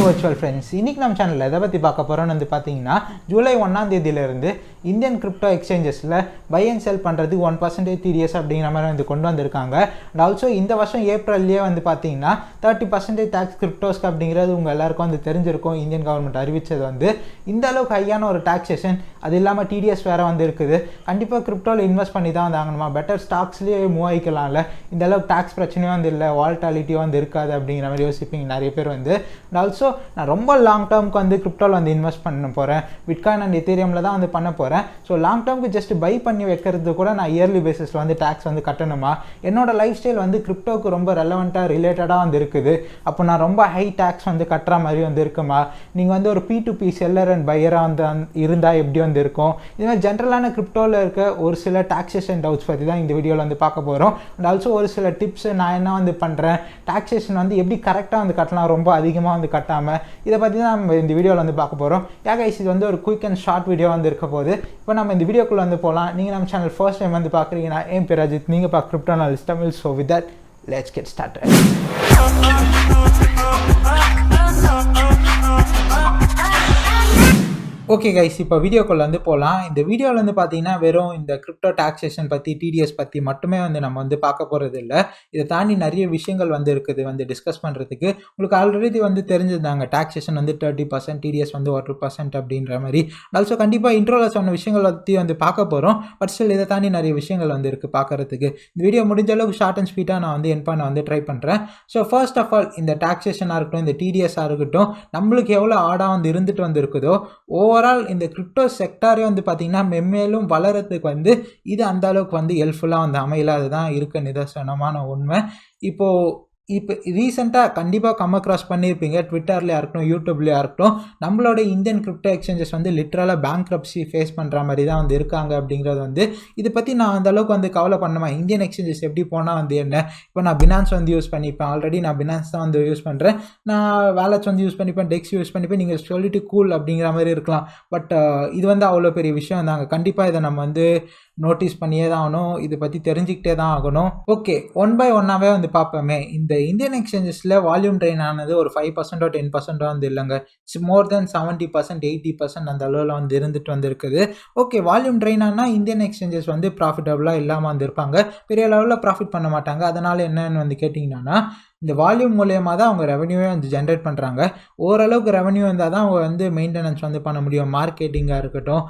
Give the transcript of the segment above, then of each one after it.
Virtual friends, இன்றைக்கி நம்ம சேனலில் எதை பற்றி பார்க்க போகிறோன்னு வந்து பார்த்தீங்கன்னா, ஜூலை 1ஆம் தேதியிலிருந்து Indian crypto எக்ஸ்சேஞ்சஸில் by and sell பண்ணுறதுக்கு 1% TDS அப்படிங்கிற மாதிரி வந்து கொண்டு வந்திருக்காங்க. அண்ட் ஆல்சோ இந்த வருஷம் ஏப்ரல்லேயே வந்து பார்த்தீங்கன்னா 30% டேக்ஸ் கிரிப்டோஸ்க்கு அப்படிங்கிறது உங்கள் எல்லாருக்கும் வந்து தெரிஞ்சிருக்கும். இந்தியன் கவர்மெண்ட் அறிவித்தது வந்து இந்த அளவுக்கு ஹையான ஒரு டாக்ஸேஷன், அது இல்லாமல் TDS வேறு வந்து இருக்குது. கண்டிப்பாக கிரிப்டோவில் இன்வெஸ்ட் பண்ணி தான் வாங்கணுமா, பெட்டர் ஸ்டாக்ஸ்லேயே மூவ் ஆகிக்கலாம்ல, இந்த அளவுக்கு டேக்ஸ் பிரச்சனையும் வந்து இல்லை, வால்டாலிட்டியும் வந்து இருக்காது அப்படிங்கிற மாதிரி யோசிப்பீங்க நிறைய பேர் வந்து. அண்ட் ஆல்சோ நான் ரொம்ப லாங் டேர்முக்கு வந்து கிரிப்டோவில் வந்து இன்வெஸ்ட் பண்ண போகிறேன், பிட்காயின் அண்ட் எத்தீரியமில் தான் வந்து பண்ண போகிறேன். ஸோ லாங் டேர்முக்கு ஜஸ்ட் பை பண்ணி வைக்கிறது கூட நான் இயர்லி பேசிஸில் வந்து டேக்ஸ் வந்து கட்டணுமா? என்னோட லைஃப் ஸ்டைல் வந்து கிரிப்டோவுக்கு ரொம்ப ரெலவெண்ட்டாக ரிலேட்டடாக வந்து இருக்குது. அப்போ நான் ரொம்ப ஹை டேக்ஸ் வந்து கட்டுற மாதிரி வந்து இருக்குமா? நீங்கள் வந்து ஒரு P2P செல்லர் அண்ட் பையராக வந்து இருந்தால் எப்படி வந்து இருக்கும்? இது மாதிரி ஜென்ரலான கிரிப்டோவில் இருக்க ஒரு சில டாக்ஸேஷன் டவுட்ஸ் பற்றி தான் இந்த வீடியோவில் வந்து பார்க்க போகிறோம். அண்ட் ஆல்சோ ஒரு சில டிப்ஸ் நான் என்ன வந்து பண்ணுறேன், டாக்ஸேஷன் வந்து எப்படி கரெக்டாக வந்து கட்டலாம், ரொம்ப அதிகமாக வந்து கட்டாமல், இதை பற்றி தான் நம்ம இந்த வீடியோவில் வந்து பார்க்க போகிறோம். கைஸ், இது வந்து ஒரு குயிக் அண்ட் ஷார்ட் வீடியோ வந்து இருக்க போது. இப்போ நம்ம இந்த வீடியோக்குள்ளே வந்து போகலாம். நீங்கள் நம்ம சேனல் ஃபர்ஸ்ட் டைம் வந்து பார்க்குறீங்கன்னா, என் பேர் அஜித், நீங்கள் பார்க்க crypto analyst Tamil. So with that let's get started. Okay guys, இப்போ வீடியோக்குள்ளே வந்து போகலாம். இந்த வீடியோவில் வந்து பார்த்தீங்கன்னா வெறும் இந்த கிரிப்டோ டாக்ஸேஷன் பற்றி, TDS பற்றி மட்டுமே வந்து நம்ம வந்து பார்க்க போகிறது இல்லை. இதை தாண்டி நிறைய விஷயங்கள் வந்து இருக்குது வந்து டிஸ்கஸ் பண்ணுறதுக்கு. உங்களுக்கு ஆல்ரெடி வந்து தெரிஞ்சிருந்தாங்க, டாக்ஸேஷன் வந்து 30%, TDS வந்து 1% அப்படின்ற மாதிரி. ஆல்சோ கண்டிப்பாக இன்ட்ரோவில் சொன்ன விஷயங்கள் பற்றி வந்து பார்க்க போகிறோம். பட் ஸ்டில் இதை தாண்டி நிறைய விஷயங்கள் வந்து இருக்குது பார்க்குறதுக்கு. இந்த வீடியோ முடிஞ்ச அளவுக்கு ஷார்ட் அண்ட் ஸ்வீட்டாக நான் வந்து என் பண்ண வந்து ட்ரை பண்ணுறேன். ஸோ ஃபர்ஸ்ட் ஆஃப் ஆல், இந்த டாக்ஸேஷனாக இருக்கட்டும், இந்த TDSஆக இருக்கட்டும், நம்மளுக்கு எவ்வளோ ஆடாக வந்து இருந்துட்டு வந்து இருக்குதோ, ஓவரால் இந்த கிரிப்டோ செக்டாரே வந்து பார்த்தீங்கன்னா மென்மேலும் வளரத்துக்கு வந்து இது அந்த அளவுக்கு வந்து ஹெல்ப்ஃபுல்லாக வந்து அமையல. அதுதான் இருக்க நிதர்சனமான உண்மை. இப்போ ரீசெண்டாக கண்டிப்பாக கம் அக்ராஸ் பண்ணியிருப்பீங்க, ட்விட்டர்லையாக இருக்கட்டும், யூடியூப்லையாக இருக்கட்டும், நம்மளோட இந்தியன் கிரிப்டோ எக்ஸ்சேஞ்சஸ் வந்து லிட்ரலாக பேங்க்ரப்சி ஃபேஸ் பண்ணுற மாதிரி தான் வந்து இருக்காங்க அப்படிங்கிறது வந்து. இதை பற்றி நான் அந்த அளவுக்கு வந்து கவலை பண்ணுமா, இந்தியன் எக்ஸ்சேஞ்சஸ் எப்படி போனால் வந்து என்ன. இப்போ நான் பினான்ஸ் வந்து யூஸ் பண்ணிப்பேன், ஆல்ரெடி நான் பினான்ஸ் தான் வந்து யூஸ் பண்ணுறேன், நான் வேலட்ஸ் வந்து யூஸ் பண்ணிப்பேன், டெக்ஸ் யூஸ் பண்ணிப்பேன். நீங்கள் சொல்லிட்டு கூல் அப்படிங்கிற மாதிரி இருக்கலாம், பட் இது வந்து அவ்வளோ பெரிய விஷயம் தாங்க. கண்டிப்பாக இதை நம்ம வந்து நோட்டீஸ் பண்ணியே தான் ஆகணும், இதை பற்றி தெரிஞ்சுக்கிட்டே தான் ஆகணும். ஓகே, ஒன் பை ஒன்னாகவே வந்து பார்ப்போமே. இந்த இந்தியன் எக்ஸ்சேஞ்சஸில் வால்யூம் ட்ரெயின் ஆனது ஒரு 5% 10% வந்து இல்லைங்க, இட்ஸ் மோர் தென் 70% 80% அந்த அளவில் வந்து இருந்துட்டு வந்து இருக்குது. ஓகே, வால்யூம் ட்ரெயின் ஆனால் இந்தியன் எக்ஸ்சேஞ்சஸ் வந்து ப்ராஃபிட்டபுளாக இல்லாமல் வந்து இருப்பாங்க, பெரிய லெவலில் ப்ராஃபிட் பண்ண மாட்டாங்க. அதனால் என்னன்னு வந்து கேட்டிங்கன்னா, இந்த வால்யூம் மூலயமா தான் அவங்க ரெவன்யூவே வந்து ஜென்ரேட் பண்ணுறாங்க. ஓரளவுக்கு ரெவன்யூ இருந்தால் தான் அவங்க வந்து மெயின்டெனன்ஸ் வந்து பண்ண முடியும், மார்க்கெட்டிங்காக இருக்கட்டும்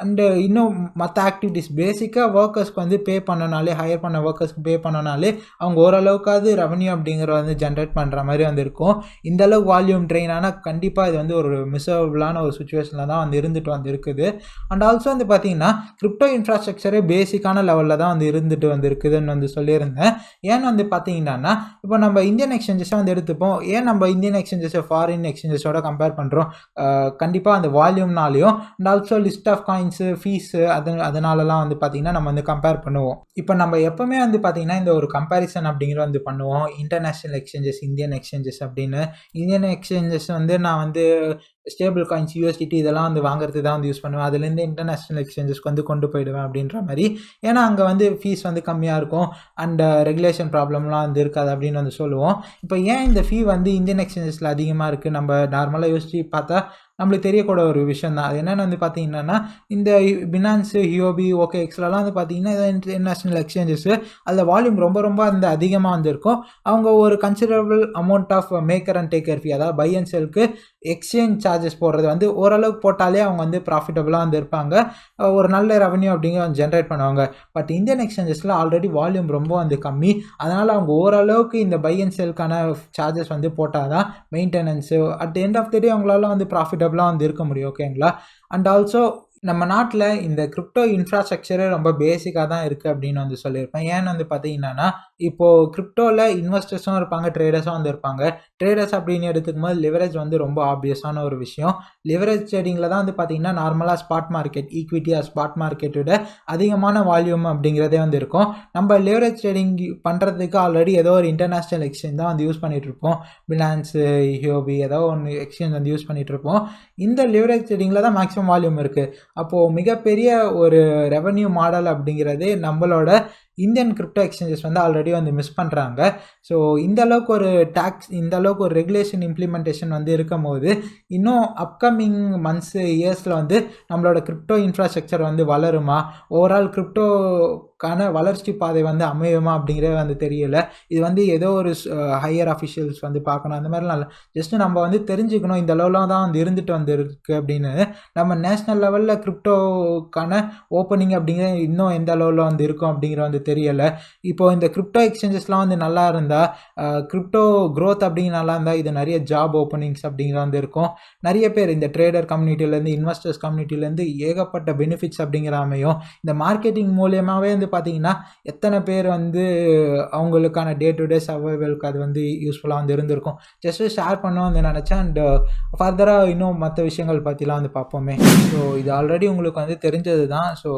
அண்டு இன்னும் மற்ற ஆக்டிவிட்டீஸ். பேசிக்காக ஒர்க்கர்ஸ்க்கு வந்து பே பண்ணனாலே, ஹையர் பண்ண ஒர்க்கர்ஸ்க்கு பே பண்ணனாலே அவங்க ஓரளவுக்காவது ரெவன்யூ அப்படிங்கிற வந்து ஜென்ரேட் பண்ணுற மாதிரி வந்து இருக்கும். இந்த அளவுக்கு வால்யூம் ட்ரெயின் ஆனால் கண்டிப்பாக இது வந்து ஒரு மிசரபிளான ஒரு சுச்சுவேஷனில் தான் வந்து இருந்துட்டு வந்து இருக்குது. அண்ட் ஆல்சோ வந்து பார்த்திங்கன்னா கிரிப்டோ இன்ஃப்ராஸ்ட்ரக்சரே பேசிக்கான லெவலில் தான் வந்து இருந்துட்டு வந்து இருக்குதுன்னு வந்து சொல்லியிருந்தேன். ஏன்னு வந்து பார்த்தீங்கன்னா, இப்போ நம்ம இந்தியன் எக்ஸ்சேஞ்சஸை வந்து எடுத்துப்போம். ஏன் நம்ம இந்தியன் எக்ஸ்சேஞ்சஸை ஃபாரின் எக்ஸ்சேஞ்சஸோட கம்பேர் பண்ணுறோம்? கண்டிப்பாக அந்த வால்யூம்னாலையும் and also list of coins, fees, அதனாலலாம் வந்து பார்த்திங்கன்னா நம்ம வந்து கம்பேர் பண்ணுவோம். இப்போ நம்ம எப்போவுமே வந்து பார்த்திங்கன்னா இந்த ஒரு கம்பேரிசன் அப்படிங்கிற வந்து பண்ணுவோம், இன்டர்நேஷ்னல் எக்ஸ்சேஞ்சஸ், இந்தியன் எக்ஸ்சேஞ்சஸ் அப்படின்னு. இந்தியன் எக்ஸ்சேஞ்சஸ் வந்து நான் வந்து ஸ்டேபிள் காயின்ஸ், USDT இதெல்லாம் வந்து வாங்குறது தான் வந்து யூஸ் பண்ணுவேன், அதுலேருந்து இன்டர்நேஷ்னல் எக்ஸ்சேஞ்சஸ்க்கு வந்து கொண்டு போயிடுவேன் அப்படின்ற மாதிரி. ஏன்னா அங்கே வந்து ஃபீஸ் வந்து கம்மியாக இருக்கும் அண்ட் ரெகுலேஷன் ப்ராப்ளம்லாம் வந்து இருக்காது அப்படின்னு வந்து சொல்லுவோம். இப்போ ஏன் இந்த ஃபீ வந்து இந்தியன் எக்ஸ்சேஞ்சஸில் அதிகமாக இருக்குது, நம்ம நார்மலாக யோசிச்சு பார்த்தா நம்மளுக்கு தெரியக்கூட ஒரு விஷயம் தான். அது என்னென்னு வந்து பார்த்திங்கன்னா, இந்த பினான்ஸு, ஹியோபி, OKXலாம் வந்து பார்த்திங்கன்னா இன்டர்நேஷ்னல் எக்ஸ்சேஞ்சஸ்ஸு, அதில் வால்யூம் ரொம்ப ரொம்ப வந்து அதிகமாக வந்து இருக்கும். அவங்க ஒரு considerable amount of maker and taker fee, அதாவது பை அண்ட் செல்க்கு எக்ஸ்சேஞ்ச் சார்ஜஸ் போடுறது வந்து ஓரளவுக்கு போட்டாலே அவங்க வந்து ப்ராஃபிட்டபுளாக வந்து இருப்பாங்க, ஒரு நல்ல ரெவன்யூ அப்படிங்கிற வந்து ஜென்ரேட் பண்ணுவாங்க. பட் இந்தியன் எக்ஸ்சேஞ்சஸில் ஆல்ரெடி வால்யூம் ரொம்ப வந்து கம்மி, அதனால் அவங்க ஓரளவுக்கு இந்த பை அண்ட் செல்க்கான சார்ஜஸ் வந்து போட்டால் தான் maintenance at the end of the day அவங்களால வந்து ப்ராஃபிட்டபுளாக வந்து இருக்க முடியும். ஓகேங்களா? அண்ட் ஆல்சோ நம்ம நாட்டில் இந்த கிரிப்டோ இன்ஃப்ராஸ்ட்ரக்சரே ரொம்ப பேசிக்காக தான் இருக்குது அப்படின்னு வந்து சொல்லியிருப்பேன். ஏன்னு வந்து பார்த்தீங்கன்னா, இப்போது கிரிப்டோவில் இன்வெஸ்டர்ஸும் இருப்பாங்க, ட்ரேடர்ஸும் வந்து இருப்பாங்க. ட்ரேடர்ஸ் அப்படின்னு எடுத்துக்கும் போது லிவரேஜ் வந்து ரொம்ப ஆப்வியஸான ஒரு விஷயம். லிவரேஜ் ட்ரேடிங்கில் தான் வந்து பார்த்திங்கன்னா நார்மலாக ஸ்பாட் மார்க்கெட், ஈக்விட்டியாக ஸ்பாட் மார்க்கெட்டோட அதிகமான வால்யூம் அப்படிங்கிறதே வந்து இருக்கும். நம்ம லிவரேஜ் ட்ரேடிங் பண்ணுறதுக்கு ஆல்ரெடி ஏதோ ஒரு இன்டர்நேஷ்னல் எக்ஸ்சேஞ்ச் தான் வந்து யூஸ் பண்ணிகிட்ருப்போம், பினான்ஸு, ஹியோபி ஏதோ ஒன்று எக்ஸ்சேஞ்ச் வந்து யூஸ் பண்ணிகிட்ருப்போம். இந்த லிவரேஜ் ட்ரேடிங்கில் தான் மேக்ஸிமம் வால்யூம் இருக்குது. அப்போது மிகப்பெரிய ஒரு ரெவன்யூ மாடல் அப்படிங்கிறது நம்மளோட இந்தியன் கிரிப்டோ எக்ஸ்சேஞ்சஸ் வந்து ஆல்ரெடி வந்து மிஸ் பண்ணுறாங்க. ஸோ இந்த அளவுக்கு ஒரு ரெகுலேஷன் இம்ப்ளிமெண்டேஷன் வந்து இருக்கும் போது இன்னும் அப்கமிங் மந்த்ஸ் இயர்ஸில் வந்து நம்மளோட கிரிப்டோ இன்ஃப்ராஸ்ட்ரக்சர் வந்து வளருமா, ஓவரால் கிரிப்டோக்கான வளர்ச்சி பாதை வந்து அமையுமா அப்படிங்கிறது வந்து தெரியல. இது வந்து ஏதோ ஒரு ஹையர் அஃபிஷியல்ஸ் வந்து பார்க்கணும், அந்த மாதிரிலாம் இல்லை. ஜஸ்ட் நம்ம வந்து தெரிஞ்சுக்கணும் இந்த லெவலில் தான் வந்து இருந்துட்டு வந்துருக்கு அப்படின்னு. நம்ம நேஷ்னல் லெவலில் கிரிப்டோக்கான ஓப்பனிங் அப்படிங்கிறது இன்னும் எந்த லெவலில் வந்து இருக்கும் அப்படிங்கிற வந்து தெரியலை. இப்போது இந்த கிரிப்டோ எக்ஸ்சேஞ்சஸ்லாம் வந்து நல்லா இருந்தால், கிரிப்டோ க்ரோத் அப்படிங்கிற நல்லா இருந்தால் இது நிறைய ஜாப் ஓப்பனிங்ஸ் அப்படிங்கிற வந்து இருக்கும். நிறைய பேர் இந்த ட்ரேடர் கம்யூனிட்டிலேருந்து, இன்வெஸ்டர்ஸ் கம்யூனிட்டிலேருந்து ஏகப்பட்ட பெனிஃபிட்ஸ் அப்படிங்கிற அமையும். இந்த மார்க்கெட்டிங் மூலியமாகவே வந்து பார்த்திங்கன்னா எத்தனை பேர் வந்து அவங்களுக்கான டே டு டே சர்வைவலுக்கு அது வந்து யூஸ்ஃபுல்லாக வந்து இருந்திருக்கும். ஜஸ்ட்டு ஷேர் பண்ணோம் வந்து நினச்சேன். அண்ட் ஃபர்தராக இன்னும் மற்ற விஷயங்கள் பற்றிலாம் வந்து பார்ப்போமே. ஸோ இது ஆல்ரெடி உங்களுக்கு வந்து தெரிஞ்சது தான். ஸோ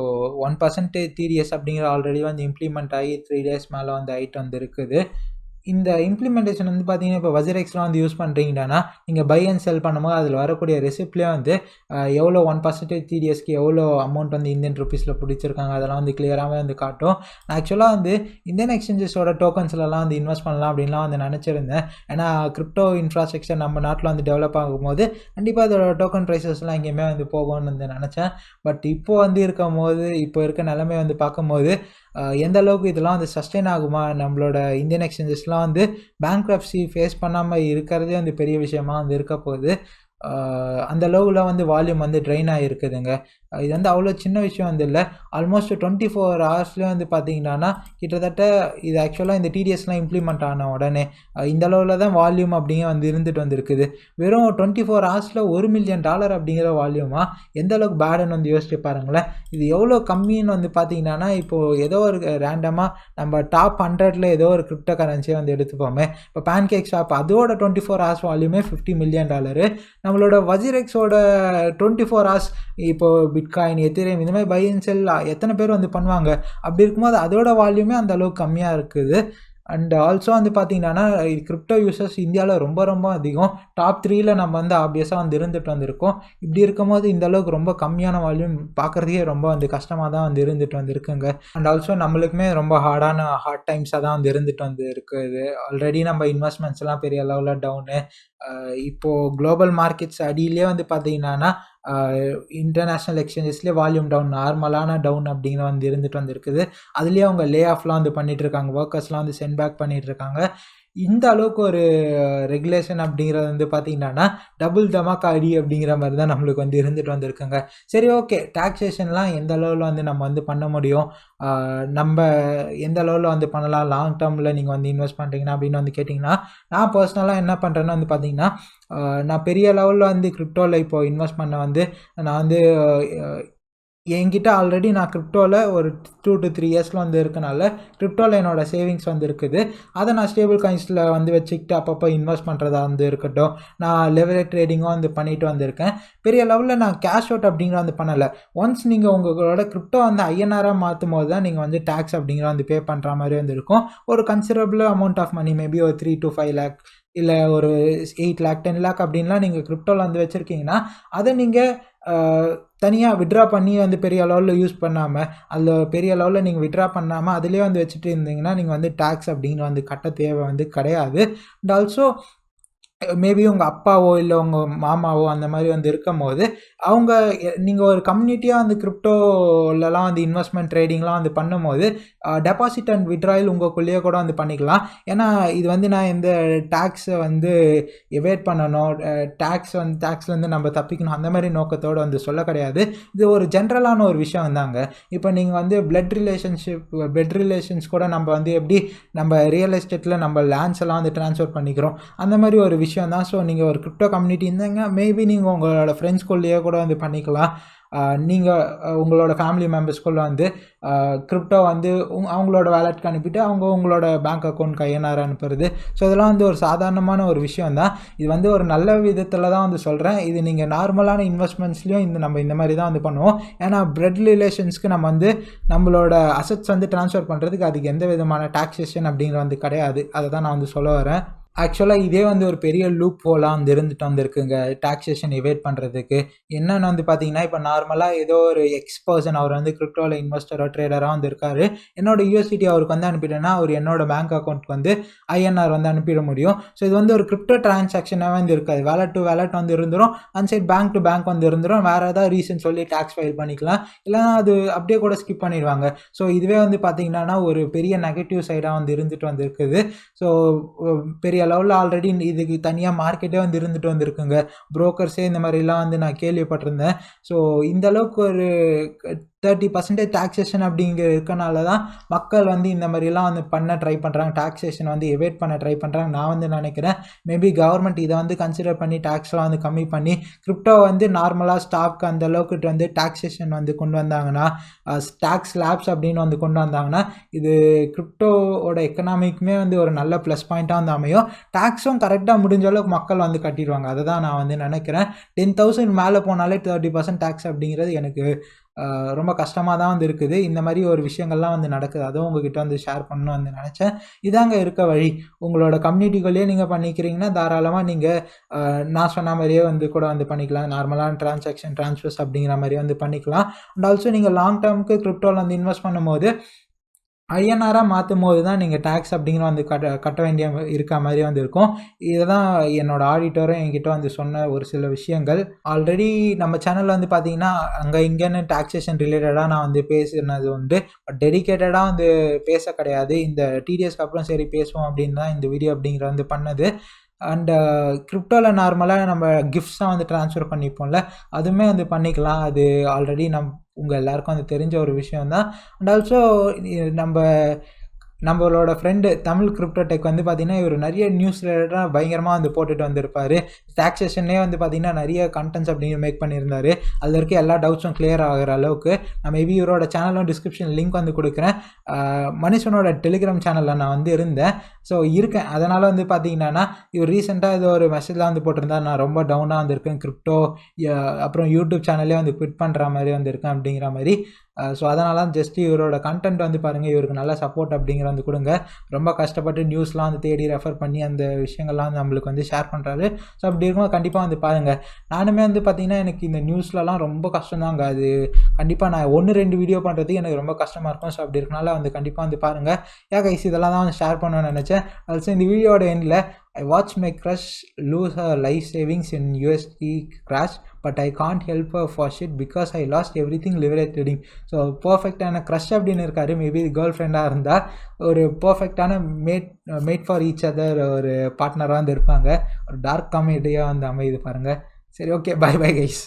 1% டிடிஎஸ் அப்படிங்கிற ஆல்ரெடி வந்து இம்ப்ளிமெண்ட் ஆகி 3 days மேலே வந்து ஆகிட்டு வந்து இருக்குது. இந்த இம்ப்ளிமெண்டேஷன் வந்து பார்த்தீங்கன்னா இப்போ வஜிரெக்ஸ்லாம் வந்து யூஸ் பண்ணுறீங்கன்னா நீங்கள் பை அண்ட் செல் பண்ணும்போது அதில் வரக்கூடிய ரெசிப்ட்லேயே வந்து எவ்வளோ 1% டிடிஎஸ்க்கு எவ்வளோ அமௌண்ட் வந்து இந்தியன் ருபீஸில் பிடிச்சிருக்காங்க அதெல்லாம் வந்து கிளியராகவே வந்து காட்டும். நான் ஆக்சுவலாக வந்து இந்தியன் எக்ஸ்சேஞ்சஸோட டோக்கன்ஸ்லாம் வந்து இன்வெஸ்ட் பண்ணலாம் அப்படின்லாம் வந்து நினச்சிருந்தேன். ஏன்னா கிரிப்டோ இன்ஃப்ராஸ்ட்ரக்சர் நம்ம நாட்டில் வந்து டெவலப் ஆகும்போது கண்டிப்பாக அதோட டோக்கன் ப்ரைஸஸ்லாம் எங்கேயுமே வந்து போகும்னு வந்து நினச்சேன். பட் இப்போ வந்து இப்போ இருக்க நிலைமை வந்து பார்க்கும்போது எந்த அளவுக்கு இதெல்லாம் வந்து சஸ்டெயின் ஆகுமா, நம்மளோட இந்தியன் எக்ஸ்சேஞ்சஸ்லாம் வந்து பேங்க்ரப்சி ஃபேஸ் பண்ணாமல் இருக்கிறதே வந்து பெரிய விஷயமா வந்து இருக்க போகுது. அந்த அளவில் வந்து வால்யூம் வந்து ட்ரெயின் ஆகிருக்குதுங்க. இது வந்து அவ்வளோ சின்ன விஷயம் வந்து இல்லை. ஆல்மோஸ்ட் 24 ஹவர்ஸ்லேயே வந்து பார்த்தீங்கன்னா கிட்டத்தட்ட இது ஆக்சுவலாக இந்த டிடிஎஸ்லாம் இம்ப்ளிமெண்ட் ஆன உடனே இந்த அளவில் தான் வால்யூம் அப்படிங்க வந்து இருந்துட்டு வந்துருக்குது. வெறும் 24 ஹவர்ஸில் $1 million அப்படிங்கிற வால்யூமாக எந்த அளவுக்கு பேடுன்னு வந்து யோசிச்சு பாருங்களேன். இது எவ்வளோ கம்மின்னு வந்து பார்த்தீங்கன்னா இப்போது ஏதோ ஒரு ரேண்டமாக நம்ம டாப் 100ல் ஏதோ ஒரு கிரிப்டோ கரன்சியை வந்து எடுத்துப்போமே. இப்போ பேன்கேக் ஷாப் அதோட 24 ஹவர்ஸ் வால்யூமே $50 million. நம்மளோட வஜிரெக்ஸோட 24 ஹவர்ஸ் இப்போது பிட்காயின், எத்திரியம் இந்த மாதிரி பை அண்ட் செல் எத்தனை பேர் வந்து பண்ணுவாங்க. அப்படி இருக்கும்போது அதோட வால்யூமே அந்த அளவுக்கு கம்மியாக இருக்குது. அண்ட் ஆல்சோ வந்து பார்த்தீங்கன்னா கிரிப்டோ யூசர்ஸ் இந்தியாவில் ரொம்ப ரொம்ப அதிகம். டாப் 3ல் நம்ம வந்து ஆப்வியஸாக வந்து இருந்துட்டு வந்திருக்கோம். இப்படி இருக்கும்போது இந்த அளவுக்கு ரொம்ப கம்மியான வால்யூம் பார்க்குறதுக்கே ரொம்ப வந்து கஷ்டமாக தான் வந்து இருந்துட்டு வந்துருக்குங்க. அண்ட் ஆல்சோ நம்மளுக்குமே ரொம்ப ஹார்ட் டைம்ஸாக தான் வந்து இருந்துட்டு வந்து இருக்குது. ஆல்ரெடி நம்ம இன்வெஸ்ட்மெண்ட்ஸ்லாம் பெரிய லெவலில் டவுனு. இப்போது குளோபல் மார்க்கெட்ஸ் அடியிலே வந்து பார்த்தீங்கன்னா இன்டர்நேஷ்னல் எக்ஸ்சேஞ்சஸ்லேயே வால்யூம் டவுன், நார்மலான டவுன் அப்படிங்கிற வந்து இருந்துட்டு வந்துருக்குது. அதுலேயே அவங்க லே ஆஃப்லாம் வந்து பண்ணிகிட்ருக்காங்க, ஒர்க்கர்ஸ்லாம் வந்து சென்ட் பேக் பண்ணிகிட்ருக்காங்க. இந்த அளவுக்கு ஒரு ரெகுலேஷன் அப்படிங்கிறது வந்து பார்த்திங்கன்னா டபுள் தமாக்கா அடி அப்படிங்கிற மாதிரி தான் நம்மளுக்கு வந்து இருந்துட்டு வந்துருக்குங்க. சரி, ஓகே, டாக்ஸேஷன்லாம் எந்த அளவில் வந்து நம்ம வந்து பண்ண முடியும், நம்ம எந்த அளவில் வந்து பண்ணலாம், லாங் டேர்மில் நீங்கள் வந்து இன்வெஸ்ட் பண்ணுறீங்கன்னா அப்படின்னு வந்து கேட்டிங்கன்னா, நான் பர்சனலாக என்ன பண்ணுறேன்னு வந்து பார்த்திங்கன்னா, நான் பெரிய லெவலில் வந்து கிரிப்டோவில் இப்போது இன்வெஸ்ட் பண்ண வந்து நான் வந்து என்கிட்ட ஆல்ரெடி நான் கிரிப்டோவில் ஒரு 2 to 3 இயர்ஸில் வந்து இருக்கனால கிரிப்டோவில் என்னோடய சேவிங்ஸ் வந்து இருக்குது. அதை நான் ஸ்டேபிள் காயின்ஸில் வந்து வச்சுக்கிட்டு அப்பப்போ இன்வெஸ்ட் பண்ணுறதா வந்து இருக்கட்டும். நான் லெவரேஜ் ட்ரேடிங்கும் வந்து பண்ணிட்டு வந்திருக்கேன். பெரிய லெவலில் நான் கேஷ் அவுட் அப்படிங்கிற வந்து பண்ணலை. ஒன்ஸ் நீங்கள் உங்களோட கிரிப்டோ வந்து ஐஎன்ஆராக மாற்றும் போது தான் நீங்கள் வந்து டேக்ஸ் அப்படிங்கிற வந்து பே பண்ணுற மாதிரி வந்து இருக்கும். ஒரு considerable amount of money, maybe ஒரு 3 to 5 lakh இல்லை ஒரு 8 lakh 10 lakh அப்படின்லாம் நீங்கள் கிரிப்டோவில் வந்து வச்சுருக்கீங்கன்னா அதை நீங்கள் தனியாக விட்ரா பண்ணி வந்து பெரிய லெவலில் யூஸ் பண்ணாமல், அதில் பெரிய லெவலில் நீங்கள் விட்ரா பண்ணாமல் அதிலே வந்து வச்சுட்டு இருந்தீங்கன்னா நீங்கள் வந்து டேக்ஸ் அப்படின்னு வந்து கட்ட தேவை வந்து கிடையாது. அண்ட் ஆல்சோ மேபி உங்கள் அப்பாவோ இல்லை உங்கள் மாமாவோ அந்த மாதிரி வந்து இருக்கும் போது நீங்கள் ஒரு கம்யூனிட்டியாக வந்து கிரிப்டோலலாம் வந்து இன்வெஸ்ட்மெண்ட் ட்ரேடிங்லாம் வந்து பண்ணும்போது டெபாசிட் அண்ட் விட்ராயல் உங்களுக்குள்ளேயே கூட வந்து பண்ணிக்கலாம். ஏன்னா இது வந்து நான் இந்த டேக்ஸை வந்து எவேட் பண்ணணும், டேக்ஸ்லேருந்து நம்ம தப்பிக்கணும் அந்த மாதிரி நோக்கத்தோடு வந்து சொல்ல கிடையாது. இது ஒரு ஜென்ரலான ஒரு விஷயம் தாங்க. இப்போ நீங்கள் வந்து பிளட் ரிலேஷன்ஸ் கூட நம்ம வந்து எப்படி நம்ம ரியல் எஸ்டேட்டில் நம்ம லேண்ட்ஸ் எல்லாம் வந்து ட்ரான்ஸ்ஃபர் பண்ணிக்கிறோம், அந்த மாதிரி ஒரு விஷயம் தான். ஸோ நீங்கள் ஒரு கிரிப்டோ கம்யூனிட்டி இருந்தாங்க, மேபி நீங்கள் உங்களோட ஃப்ரெண்ட்ஸ்குள்ளேயே கூட வந்து பண்ணிக்கலாம். நீங்கள் உங்களோட ஃபேமிலி மெம்பர்ஸ்குள்ளே வந்து கிரிப்டோ வந்து அவங்களோட வேலெட்க்கு அனுப்பிட்டு அவங்க உங்களோட பேங்க் அக்கௌண்ட்க்கு ஐஎன்ஆர் அனுப்புறது. ஸோ இதெல்லாம் வந்து ஒரு சாதாரணமான ஒரு விஷயம் தான். இது வந்து ஒரு நல்ல விதத்தில் தான் வந்து சொல்கிறேன். இது நீங்கள் நார்மலான இன்வெஸ்ட்மெண்ட்ஸ்லையும் நம்ம இந்த மாதிரி தான் வந்து பண்ணுவோம். ஏன்னா பிளட் ரிலேஷன்ஸ்க்கு நம்ம வந்து நம்மளோட அசட்ஸ் வந்து ட்ரான்ஸ்ஃபர் பண்ணுறதுக்கு அதுக்கு எந்த விதமான டாக்ஸேஷன் அப்படிங்கிற வந்து கிடையாது. அதை தான் நான் வந்து சொல்ல வரேன். ஆக்சுவலாக இதே வந்து ஒரு பெரிய லூப் ஹோலாக வந்து இருந்துட்டு வந்திருக்குங்க டாக்ஸேஷன் எவேட் பண்ணுறதுக்கு. என்னன்னு வந்து பார்த்தீங்கன்னா, இப்போ நார்மலாக ஏதோ ஒரு பர்சன் அவர் வந்து கிரிப்டோவில் இன்வெஸ்டரோ ட்ரேடராக வந்து இருக்காரு. என்னோட யூஎஸ்டிடி அவருக்கு வந்து அனுப்பிட்டேன்னா அவர் என்னோட பேங்க் அக்கௌண்ட்க்கு வந்து ஐஎன்ஆர் வந்து அனுப்பிட முடியும். ஸோ இது வந்து ஒரு கிரிப்டோ டிரான்சாக்ஷனாக வந்து இருக்காது. வேலட் டு வேலட் வந்து இருந்துரும், அன்சைட் பேங்க் டு பேங்க் வந்து இருந்துரும். வேறு ஏதாவது ரீசன் சொல்லி டேக்ஸ் ஃபைல் பண்ணிக்கலாம், இல்லைனா அது அப்படியே கூட ஸ்கிப் பண்ணிடுவாங்க. ஸோ இதுவே வந்து பார்த்தீங்கன்னா ஒரு பெரிய நெகட்டிவ் சைடாக வந்து இருந்துட்டு வந்துருக்குது. ஸோ பெரிய லெவலில் ஆல்ரெடி இதுக்கு தனியாக மார்க்கெட்டே வந்து இருந்துட்டு வந்திருக்குங்க. புரோக்கர்ஸே இந்த மாதிரிலாம் வந்து நான் கேள்விப்பட்டிருந்தேன். ஸோ இந்த அளவுக்கு ஒரு 30% டாக்ஸேஷன் அப்படிங்கிற இருக்கனால தான் மக்கள் வந்து இந்த மாதிரிலாம் வந்து பண்ண ட்ரை பண்ணுறாங்க. டாக்ஸேஷன் வந்து எவேட் பண்ண ட்ரை பண்ணுறாங்க நான் வந்து நினைக்கிறேன். மேபி கவர்மெண்ட் இதை வந்து கன்சிடர் பண்ணி டேக்ஸ்லாம் வந்து கம்மி பண்ணி கிரிப்டோ வந்து நார்மலாக ஸ்டாக் அந்த அளவுக்கு வந்து டாக்ஸேஷன் வந்து கொண்டு வந்தாங்கன்னா, டேக்ஸ் லேப்ஸ் அப்படின்னு வந்து கொண்டு வந்தாங்கன்னா, இது கிரிப்டோவோட எக்கனாமிக்குமே வந்து ஒரு நல்ல ப்ளஸ் பாயிண்ட்டாக வந்து அமையும். டேக்ஸும் கரெக்டாக முடிஞ்ச அளவுக்கு மக்கள் வந்து கட்டிடுவாங்க. அதை தான் நான் வந்து நினைக்கிறேன். 10,000 மேலே போனாலே 30% டேக்ஸ் அப்படிங்கிறது எனக்கு ரொம்ப கஷ்டமாக தான் வந்து இருக்குது. இந்த மாதிரி ஒரு விஷயங்கள்லாம் வந்து நடக்குது. அதுவும் உங்ககிட்ட வந்து ஷேர் பண்ணணும்னு வந்து நினச்சேன். இதாங்க இருக்க வழி. உங்களோட கம்யூனிட்டிக்குள்ளேயே நீங்கள் பண்ணிக்கிறீங்கன்னா தாராளமாக நீங்கள் நான் சொன்ன மாதிரியே வந்து கூட வந்து பண்ணிக்கலாம். நார்மலான ட்ரான்ஸ்ஃபர்ஸ் அப்படிங்கிற மாதிரி வந்து பண்ணிக்கலாம். அண்ட் ஆல்சோ நீங்கள் லாங் டேர்முக்கு கிரிப்டோவில் வந்து இன்வெஸ்ட் பண்ணும்போது ஐஎன்ஆராக மாற்றும் போது தான் நீங்கள் டேக்ஸ் அப்படிங்கிற வந்து கட்ட வேண்டிய இருக்க மாதிரி வந்து இருக்கும். இதை தான் என்னோடய ஆடிட்டரும் என்கிட்ட வந்து சொன்ன ஒரு சில விஷயங்கள். ஆல்ரெடி நம்ம சேனலில் வந்து பார்த்தீங்கன்னா அங்கே இங்கேன்னு டாக்ஸேஷன் ரிலேட்டடாக நான் வந்து பேசினது உண்டு. பட் டெடிக்கேட்டடாக வந்து பேச கிடையாது. இந்த டிடிஎஸ்க்கு அப்புறம் சரி பேசுவோம் அப்படின்னு தான் இந்த வீடியோ அப்படிங்கிற வந்து பண்ணது. அண்டு கிரிப்டோவில் நார்மலாக நம்ம கிஃப்ட்ஸாக வந்து ட்ரான்ஸ்ஃபர் பண்ணிப்போம்ல, அதுவுமே வந்து பண்ணிக்கலாம். அது ஆல்ரெடி உங்கள் எல்லாருக்கும் வந்து தெரிஞ்ச ஒரு விஷயம் தான். அண்ட் ஆல்சோ நம்மளோட ஃப்ரெண்டு தமிழ் கிரிப்டோ டெக் வந்து பார்த்திங்கன்னா இவர் நிறைய நியூஸ் ரிலேட்டடாக பயங்கரமாக வந்து போட்டுட்டு வந்திருப்பார். டாக்ஸேஷன்லேயே வந்து பார்த்திங்கன்னா நிறைய கண்டென்ட்ஸ் அப்படிங்கிற மேக் பண்ணியிருந்தார். அதில் இருக்க எல்லா டவுட்ஸும் கிளியர் ஆகிற அளவுக்கு நான் மேபி இவரோட சேனலும் டிஸ்கிரிப்ஷன் லிங்க் வந்து கொடுக்குறேன். மனுஷனோட டெலிகிராம் சேனலில் நான் வந்து இருந்தேன். ஸோ இருக்கேன். அதனால் வந்து பார்த்திங்கன்னா இவர் ரீசெண்டாக இது ஒரு மெசேஜ்லாம் வந்து போட்டிருந்தார். நான் ரொம்ப டவுனாக வந்திருக்கேன் கிரிப்டோ, அப்புறம் யூடியூப் சேனல்லே வந்து குவிட் பண்ணுற மாதிரி வந்திருக்கேன் அப்படிங்கிற மாதிரி. ஸோ அதனால தான் ஜஸ்ட் இவரோட கண்டென்ட் வந்து பாருங்கள், இவருக்கு நல்ல சப்போர்ட் அப்படிங்கிற வந்து கொடுங்க. ரொம்ப கஷ்டப்பட்டு நியூஸ்லாம் வந்து தேடி ரெஃபர் பண்ணி அந்த விஷயங்கள்லாம் வந்து நம்மளுக்கு வந்து ஷேர் பண்ணுறாரு. ஸோ அப்படி இருக்கும்போது கண்டிப்பாக வந்து பாருங்கள். நானுமே வந்து பார்த்திங்கன்னா எனக்கு இந்த நியூஸ்லலாம் ரொம்ப கஷ்டம்தாங்க. அது கண்டிப்பாக நான் 1-2 வீடியோ பண்ணுறதுக்கு எனக்கு ரொம்ப கஷ்டமாக இருக்கும். ஸோ அப்படி இருக்கனால வந்து கண்டிப்பாக வந்து பாருங்கள். கைஸ் இதெல்லாம் தான் வந்து ஷேர் பண்ணணும்னு நினச்சேன். ஆல்சோ இந்த வீடியோட எண்டில் I watched my crush lose her life savings in USD crash, but I can't help her for shit because I lost everything leverage trading. So பர்ஃபெக்டான க்ரஷ் அப்படின்னு இருக்காரு. மேபி கேர்ள் ஃப்ரெண்டாக இருந்தால் ஒரு பர்ஃபெக்டான மேட் ஃபார் ஈச் அதர் ஒரு பார்ட்னராக வந்து இருப்பாங்க. ஒரு டார்க் காமெடியாக வந்து அமையுது பாருங்கள். சரி, ஓகே, பை கைஸ்.